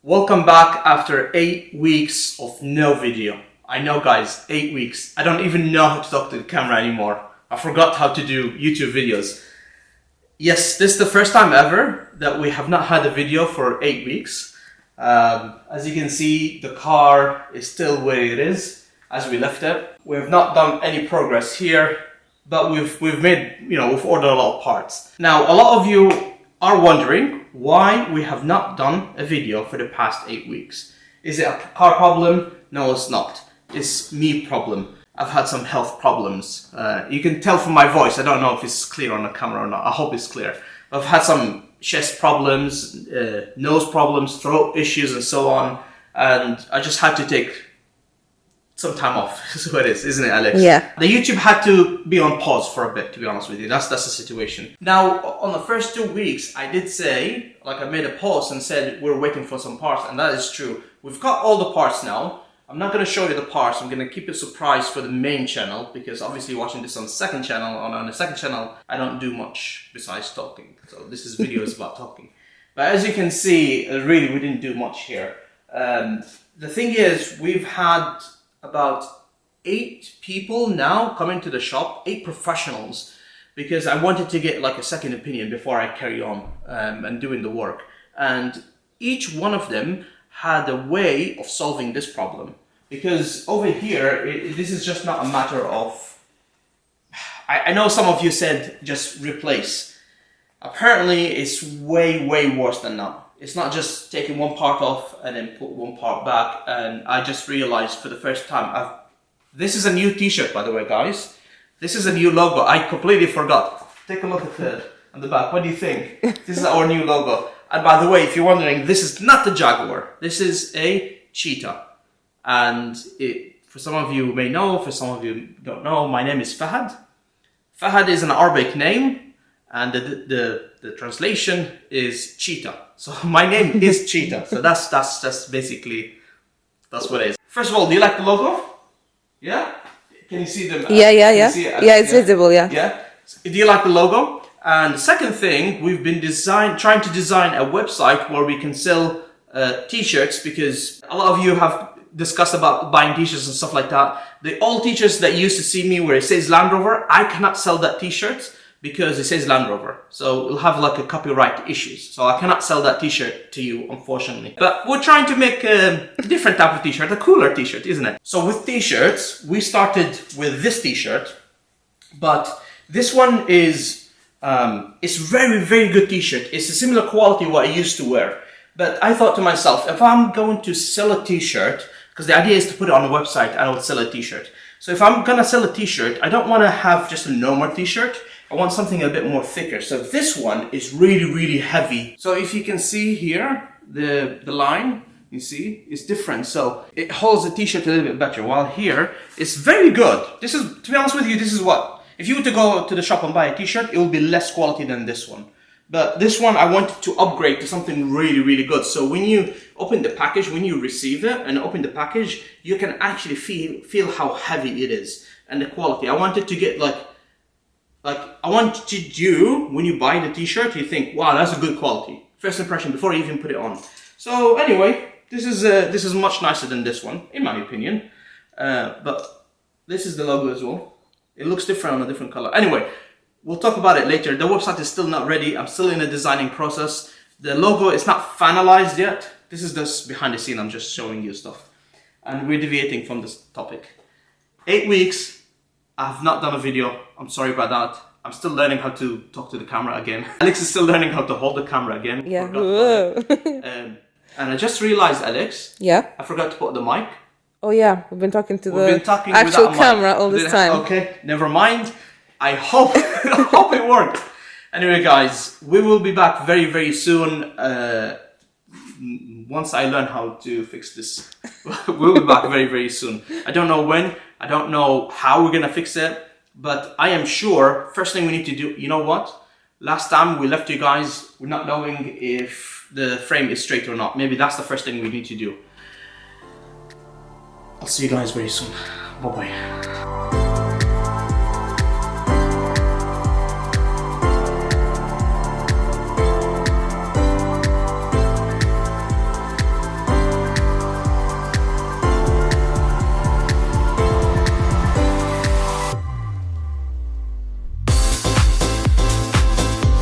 Welcome back after 8 weeks of no video. I know guys, 8 weeks. I don't even know how to talk to the camera anymore. I forgot how to do YouTube videos. Yes, this is the first time ever that we have not had a video for 8 weeks. As you can see, the car is still where it is as we left it. We have not done any progress here, but we've ordered a lot of parts. Now, a lot of you are wondering why we have not done a video for the past 8 weeks. Is it a car problem? No, it's not. It's me problem. I've had some health problems. You can tell from my voice. I don't know if it's clear on the camera or not. I hope it's clear. I've had some chest problems, nose problems, throat issues and so on. And I just had to take some time off. That's what it is, isn't it, Alex? Yeah. The YouTube had to be on pause for a bit, to be honest with you. That's the situation. Now, on the first 2 weeks, I did say, like I made a post and said we're waiting for some parts, and that is true. We've got all the parts now. I'm not going to show you the parts. I'm going to keep it a surprise for the main channel, because obviously you're watching this on the second channel. On the second channel, I don't do much besides talking. So this is videos about talking. But as you can see, really, we didn't do much here. The thing is, we've had about 8 people now coming to the shop, 8 professionals, because I wanted to get like a second opinion before I carry on and doing the work. And each one of them had a way of solving this problem. Because over here, this is just not a matter of... I know some of you said just replace. Apparently, it's way, way worse than that. It's not just taking one part off and then put one part back. And I just realized for the first time, this is a new t-shirt, by the way, guys. This is a new logo. I completely forgot. Take a look at it on the back. What do you think? This is our new logo. And by the way, if you're wondering, this is not the Jaguar. This is a cheetah. And for some of you may know, for some of you don't know, my name is Fahad. Fahad is an Arabic name, and the translation is cheetah. So my name is Cheetah. So that's basically, that's what it is. First of all, do you like the logo? Yeah? Can you see them? Yeah. Yeah, it's visible, yeah. Yeah? Do you like the logo? And the second thing, we've been trying to design a website where we can sell t-shirts, because a lot of you have discussed about buying t-shirts and stuff like that. The old t-shirts that used to see me where it says Land Rover, I cannot sell that t-shirt because it says Land Rover. So we'll have like a copyright issues. So I cannot sell that t-shirt to you, unfortunately. But we're trying to make a different type of t-shirt, a cooler t-shirt, isn't it? So with t-shirts, we started with this t-shirt, but this one is, it's very, very good t-shirt. It's a similar quality what I used to wear. But I thought to myself, if I'm going to sell a t-shirt, because the idea is to put it on a website and I would sell a t-shirt. So if I'm gonna sell a t-shirt, I don't want to have just a normal t-shirt. I want something a bit more thicker. So this one is really, really heavy. So if you can see here, the line, you see, is different. So it holds the t-shirt a little bit better. While here, it's very good. This is, to be honest with you, this is what? If you were to go to the shop and buy a t-shirt, it will be less quality than this one. But this one, I wanted to upgrade to something really, really good. So when you open the package, when you receive it and open the package, you can actually feel how heavy it is and the quality. I wanted to get like I wanted you, when you buy the t-shirt, you think, wow, that's a good quality. First impression before you even put it on. So anyway, this is much nicer than this one, in my opinion. But this is the logo as well. It looks different on a different color. Anyway, we'll talk about it later. The website is still not ready. I'm still in the designing process. The logo is not finalized yet. This is just behind the scene. I'm just showing you stuff. And we're deviating from this topic. 8 weeks. I have not done a video. I'm sorry about that. I'm still learning how to talk to the camera again. Alex is still learning how to hold the camera again. Yeah. And I just realized, Alex. Yeah. I forgot to put the mic. Oh yeah, we've been talking to the actual camera all this time. Okay, never mind. I hope it worked. Anyway, guys, we will be back very, very soon. Once I learn how to fix this, we'll be back very, very soon. I don't know when. I don't know how we're gonna fix it. But I am sure, first thing we need to do, you know what? Last time we left you guys, we're not knowing if the frame is straight or not. Maybe that's the first thing we need to do. I'll see you guys very soon. Bye-bye.